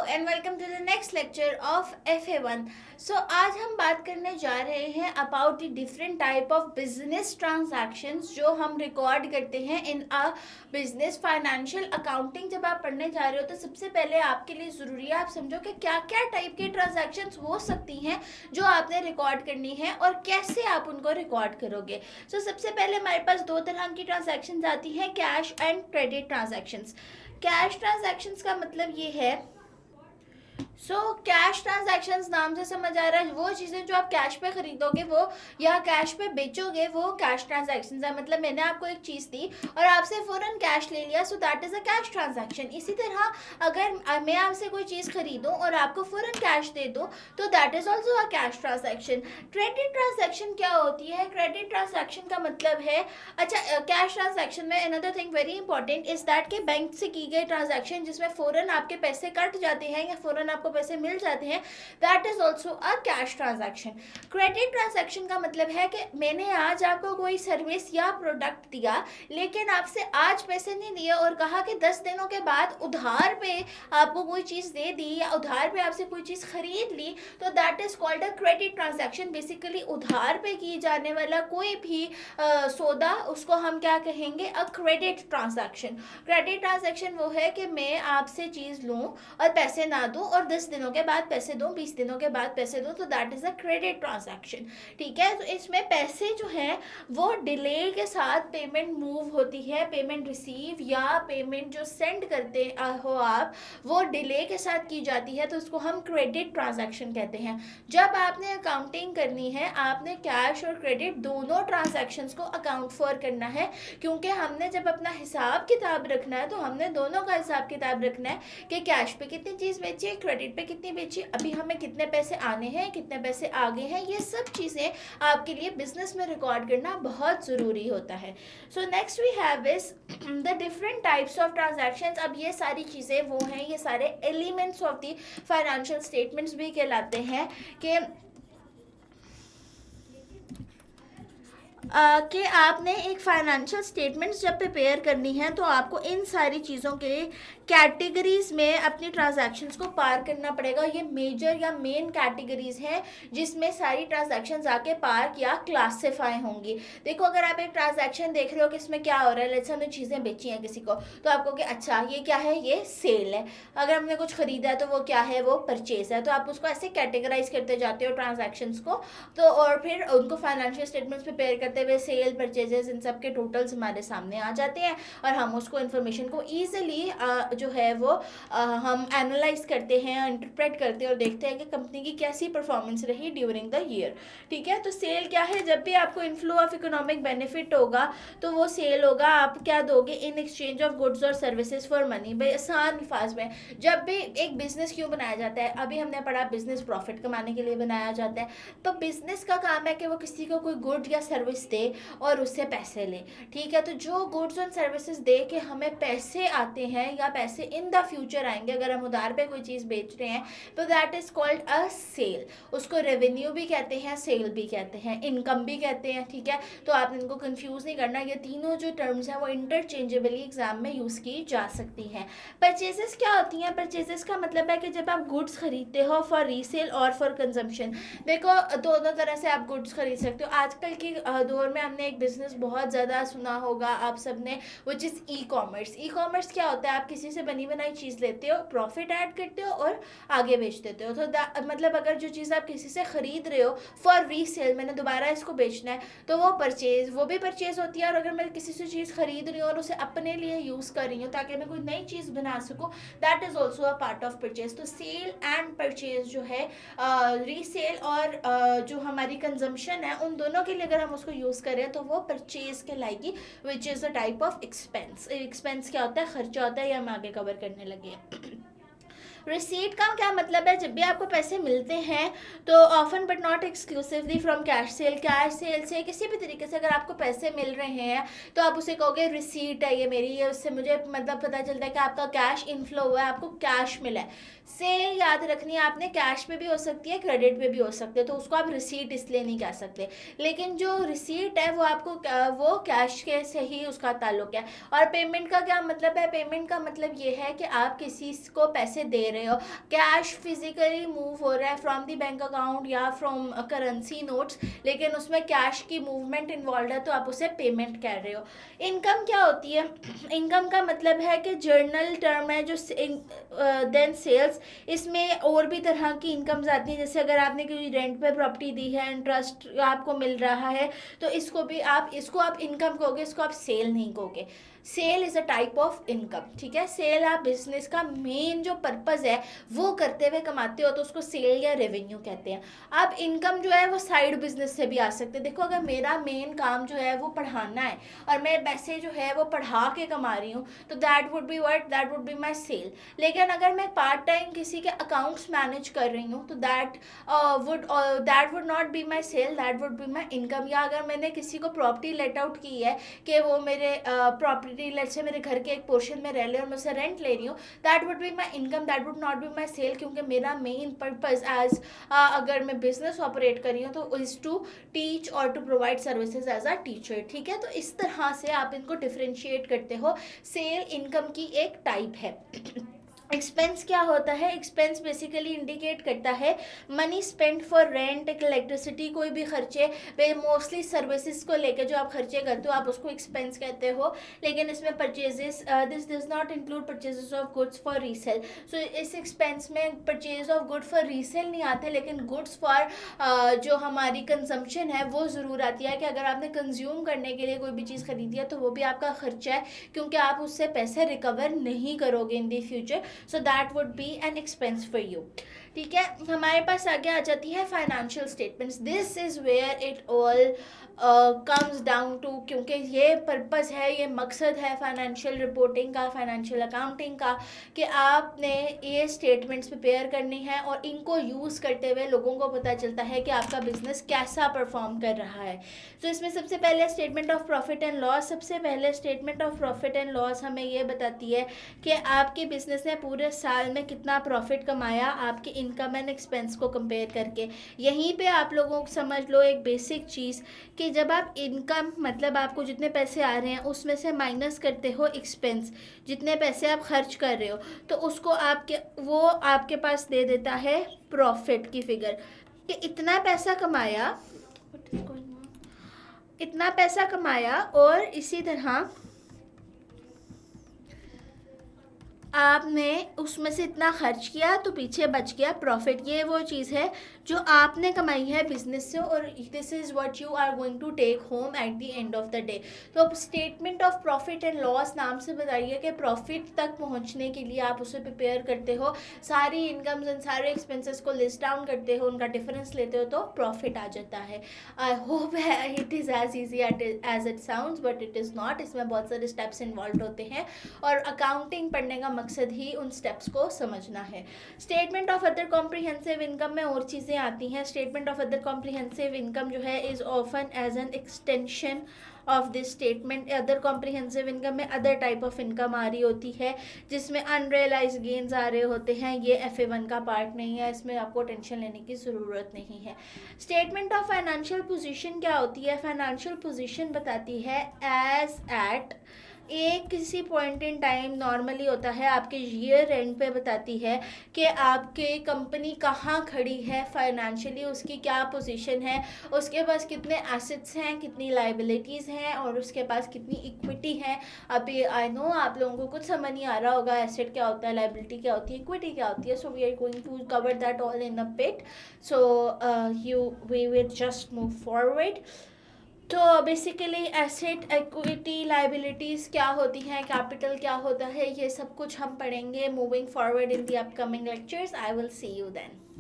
And welcome to the next lecture of FA1। So आज हम बात करने जा रहे हैं about the different type of business transactions जो हम रिकॉर्ड करते हैं in a business. Financial accounting जब आप पढ़ने जा रहे हो तो सबसे पहले आपके लिए ज़रूरी है आप समझो कि क्या क्या टाइप के ट्रांजैक्शंस हो सकती हैं जो आपने रिकॉर्ड करनी है और कैसे आप उनको रिकॉर्ड करोगे। सो सबसे पहले हमारे पास दो तरह की ट्रांजैक्शंस आती हैं, cash and credit transactions. Cash transactions का मतलब ये है कैश ट्रांजैक्शंस नाम से समझ आ रहा है वो चीज़ें जो आप कैश पे खरीदोगे वो या कैश पे बेचोगे वो कैश ट्रांजैक्शंस है। मतलब मैंने आपको एक चीज़ दी और आपसे फ़ौरन कैश ले लिया, so that is a cash transaction. इसी तरह अगर मैं आपसे कोई चीज़ खरीदूं और आपको फ़ौरन कैश दे दूं तो that is also a cash transaction. Credit transaction क्या होती है? क्रेडिट ट्रांजैक्शन का मतलब है कैश ट्रांजैक्शन में another thing very important is that के बैंक से की गई ट्रांजैक्शन जिसमें फ़ौरन आपके पैसे कट जाते हैं या फ़ौरन आपको पैसे मिल जाते हैं, that is also a cash transaction. Credit transaction का मतलब है कि मैंने आज आपको कोई सर्विस या प्रोडक्ट दिया लेकिन आपसे आज पैसे नहीं दिए और कहा कि 10 दिनों के बाद उधार पे आपको कोई चीज़ दे दी या उधार पे आपसे कोई चीज़ खरीद ली, तो that is called a credit transaction. Basically उधार पे की जाने वाला कोई भी सौदा उसको हम क्या कहेंगे? A credit transaction. Credit transaction वो है कि मैं आपसे चीज़ लूँ और पैसे ना दूँ और 10 दिनों के बाद पैसे दूँ, 20 दिनों के बाद पैसे दूँ, तो that is a credit transaction. ठीक है, तो इसमें पैसे जो हैं वो डिले के साथ पेमेंट मूव होती है। पेमेंट रिसीव या पेमेंट जो सेंड करते हो आप वो डिले के साथ की जाती है, तो उसको हम क्रेडिट ट्रांजैक्शन कहते हैं। जब आपने अकाउंटिंग करनी है आपने कैश और क्रेडिट दोनों ट्रांजैक्शंस को अकाउंट फॉर करना है, क्योंकि हमने जब अपना हिसाब किताब रखना है तो हमने दोनों का हिसाब किताब रखना है कि कैश पे कितनी चीज़ बेची है, क्रेडिट पे कितनी बेची, अभी हमें कितने पैसे आने हैं, कितने पैसे आ गए हैं। ये सब चीज़ें आपके लिए बिजनेस में रिकॉर्ड करना बहुत ज़रूरी होता है। So next we have is the different types of transactions. अब ये सारी चीज़ें वो हैं, ये सारे elements of the financial statements भी कहलाते हैं कि आपने एक फाइनेंशियल स्टेटमेंट्स जब प्रिपेयर करनी है तो आपको इन सारी चीज़ों के कैटेगरीज में अपनी ट्रांजैक्शंस को पार करना पड़ेगा। ये मेजर या मेन कैटेगरीज हैं जिसमें सारी ट्रांजैक्शंस आके पार्क या क्लासिफाई होंगी। देखो, अगर आप एक ट्रांजैक्शन देख रहे हो कि इसमें क्या हो रहा है, लेट्स से हमने चीज़ें बेची हैं किसी को, तो आपको कि अच्छा ये क्या है, ये सेल है। अगर हमने कुछ खरीदा है तो वो क्या है, वो परचेज है। तो आप उसको ऐसे कैटेगराइज करते जाते हो ट्रांजैक्शंस को, तो और फिर उनको फाइनेंशियल स्टेटमेंट्स प्रिपेयर करते हुए सेल, परचेजेस, इन सब के टोटल्स हमारे सामने आ जाते हैं और हम उसको इन्फॉर्मेशन को ईजिली जो है वो हम एनालाइज करते हैं, इंटरप्रेट करते हैं और देखते हैं कि कंपनी की कैसी परफॉर्मेंस रही ड्यूरिंग द ईयर। ठीक है, तो सेल क्या है? जब भी आपको इनफ्लो ऑफ इकोनॉमिक बेनिफिट होगा तो वो सेल होगा। आप क्या दोगे? इन एक्सचेंज ऑफ गुड्स और सर्विसेज फॉर मनी। भाई आसान अल्फाज में जब भी एक बिजनेस क्यों बनाया जाता है, अभी हमने पढ़ा बिजनेस प्रॉफिट कमाने के लिए बनाया जाता है। तो बिजनेस का काम है कि वो किसी को कोई गुड या सर्विस दे और उससे पैसे ले। ठीक है, तो जो गुड्स और सर्विसेज दे के हमें पैसे आते हैं या पैसे इन द फ्यूचर आएंगे, अगर हम उधार पे कोई चीज़ बेच रहे हैं तो that is called a sale. उसको रेवेन्यू भी कहते हैं, सेल भी कहते हैं, इनकम भी कहते हैं। ठीक है, तो आपने इनको कंफ्यूज नहीं करना, ये तीनों जो टर्म्स हैं वो इंटरचेंजेबली एग्जाम में यूज़ की जा सकती हैं। परचेजेस क्या होती हैं? परचेजेस का मतलब है कि जब आप गुड्स खरीदते हो फॉर रीसेल और फॉर कंजम्पशन। देखो, दोनों तरह से आप गुड्स खरीद सकते हो। आजकल के दौर में हमने एक बिजनेस बहुत ज़्यादा सुना होगा आप सब ने, which is e commerce. E commerce क्या होता है? आप किसी से बनी बनाई चीज़ लेते हो, प्रॉफिट ऐड करते हो और आगे बेच देते हो। तो मतलब अगर जो चीज़ आप किसी से ख़रीद रहे हो फॉर रीसेल, मैंने दोबारा इसको बेचना है, तो वो भी परचेज होती है। और अगर मैं किसी से चीज़ खरीद रही हूँ और उसे अपने लिए यूज़ कर रही हूँ ताकि मैं कोई नई चीज़ बना सकूँ, that is also a part of purchase. तो सेल एंड परचेज जो है, रीसेल और जो हमारी कंजम्पशन है, उन दोनों के लिए अगर हम उसको यूज़ करें तो वो परचेज कहलाएगी, which is a type of expense. Expense क्या होता है? खर्चा होता है, या हम आगे कवर करने लगे। रिसीट का क्या मतलब है? जब भी आपको पैसे मिलते हैं तो often but not exclusively from cash cell, cash cell से किसी भी तरीके से अगर आपको पैसे मिल रहे हैं तो आप उसे कहोगे रिसीट है ये मेरी, ये उससे मुझे मतलब पता चलता है कि आपका कैश इनफ्लो हुआ है, आपको कैश मिला है। सेल याद रखनी है आपने, कैश पे भी हो सकती है, क्रेडिट पे भी हो सकती है, तो उसको आप रिसीट इसलिए नहीं कह सकते। लेकिन जो रिसीट है वो आपको वो कैश के से ही उसका ताल्लुक है। और पेमेंट का क्या मतलब है? पेमेंट का मतलब ये है कि आप किसी को पैसे दे रहे हो, कैश फिजिकली मूव हो रहा है फ्रॉम द बैंक अकाउंट या फ्रॉम करेंसी नोट्स, लेकिन उसमें कैश की मूवमेंट इन्वॉल्व है तो आप उसे पेमेंट कह रहे हो। इनकम क्या होती है? इनकम का मतलब है कि जर्नल टर्म है जो देन सेल्स, इसमें और भी तरह की इनकम्स आती हैं, जैसे अगर आपने कोई रेंट पे प्रॉपर्टी दी है, इंटरेस्ट आपको मिल रहा है, तो इसको आप इनकम कहोगे, इसको आप सेल नहीं कहोगे। Sale is a type of income, ठीक है। सेल आप बिजनेस का मेन जो पर्पज़ है वो करते हुए कमाते हो तो उसको सेल या रेवेन्यू कहते हैं। अब इनकम जो है वो साइड बिजनेस से भी आ सकते हैं। देखो, अगर मेरा मेन काम जो है वो पढ़ाना है और मैं पैसे जो है वो पढ़ा के कमा रही हूँ, तो that would be my sale. लेकिन अगर मैं पार्ट टाइम किसी के अकाउंट्स मैनेज कर रही हूँ तो that would not be my sale, that would be my income. या अगर मैंने किसी को प्रॉपर्टी लेट आउट की है कि वो मेरे प्रॉपर्टी लेट से मेरे घर के एक पोर्शन में रह ले और मैं उसे रेंट ले रही हूँ, that would be my income, that would not be my sale, क्योंकि मेरा मेन पर्पज एज अगर मैं बिजनेस ऑपरेट कर रही हूँ तो इज टू टीच और to provide services as a teacher, ठीक है। तो इस तरह से आप इनको डिफ्रेंशिएट करते हो। सेल इनकम की एक टाइप है। एक्सपेंस क्या होता है? एक्सपेंस बेसिकली इंडिकेट करता है money spend for rent, electricity, कोई भी खर्चे, मोस्टली सर्विसेज को लेकर जो आप खर्चे करते हो आप उसको एक्सपेंस कहते हो। लेकिन इसमें purchases, this does not include purchases of goods for resale. So इस एक्सपेंस में purchase of good for resale नहीं आते, लेकिन गुड्स फॉर जो हमारी कंजम्पशन है वो ज़रूर आती है, कि अगर आपने कंज्यूम करने के लिए कोई भी चीज़ खरीदी है तो वो भी आपका खर्चा है, क्योंकि आप उससे पैसे रिकवर नहीं करोगे in the future. So that would be an expense for you, ठीक है। हमारे पास आगे आ जाती है financial statements. This is where it all comes down to, क्योंकि ये पर्पस है, ये मकसद है फाइनेंशियल रिपोर्टिंग का, फाइनेंशियल अकाउंटिंग का, कि आपने ये स्टेटमेंट्स प्रिपेयर करनी है और इनको यूज़ करते हुए लोगों को पता चलता है कि आपका बिजनेस कैसा परफॉर्म कर रहा है। तो इसमें सबसे पहले statement of profit and loss. सबसे पहले statement of profit and loss हमें ये बताती है कि आपके बिजनेस ने पूरे साल में कितना प्रॉफिट कमाया आपके इनकम एंड एक्सपेंस को कंपेयर करके। यहीं पे आप लोगों को समझ लो एक बेसिक चीज़, कि जब आप इनकम मतलब आपको जितने पैसे आ रहे हैं उसमें से माइनस करते हो एक्सपेंस, जितने पैसे आप खर्च कर रहे हो, तो उसको आपके पास दे देता है प्रॉफिट की फिगर, कि इतना पैसा कमाया और इसी तरह आपने उसमें से इतना खर्च किया तो पीछे बच गया प्रॉफिट। ये वो चीज़ है जो आपने कमाई है बिजनेस से, और this is what you are going to take home at the end of the day. तो statement of profit and loss नाम से बताइए कि प्रॉफिट तक पहुंचने के लिए आप उसे प्रिपेयर करते हो, सारी इनकम्स एंड सारे एक्सपेंसेस को लिस्ट डाउन करते हो, उनका डिफरेंस लेते हो तो प्रॉफिट आ जाता है। I hope it is as easy as it sounds, but it is not. इसमें बहुत सारे स्टेप्स इन्वॉल्व होते हैं और अकाउंटिंग पढ़ने का मकसद ही उन स्टेप्स को समझना है। Statement of other comprehensive income में और चीज़ें आती हैं। Statement of other comprehensive income जो है is often as an extension of this statement. Other comprehensive income में अदर टाइप ऑफ इनकम आ रही होती है जिसमें अनरियलाइज गेन्स आ रहे होते हैं। ये FA1 का पार्ट नहीं है, इसमें आपको टेंशन लेने की ज़रूरत नहीं है। स्टेटमेंट ऑफ फाइनेंशियल पोजीशन क्या होती है? फाइनेंशियल पोजीशन बताती है एज एट एक किसी पॉइंट इन टाइम, नॉर्मली होता है आपके ईयर एंड पे, बताती है कि आपके कंपनी कहाँ खड़ी है फाइनेंशियली, उसकी क्या पोजीशन है, उसके पास कितने एसेट्स हैं, कितनी लाइबिलिटीज़ हैं और उसके पास कितनी इक्विटी है। अभी आई नो आप लोगों को कुछ समझ नहीं आ रहा होगा एसेट क्या होता है, लाइबिलिटी क्या होती है, इक्विटी क्या होती है। So we are going to cover that all in a bit, so we will just move forward. तो बेसिकली एसेट, इक्विटी, लाइबिलिटीज़ क्या होती हैं, कैपिटल क्या होता है, ये सब कुछ हम पढ़ेंगे moving forward in the upcoming lectures. I will see you then.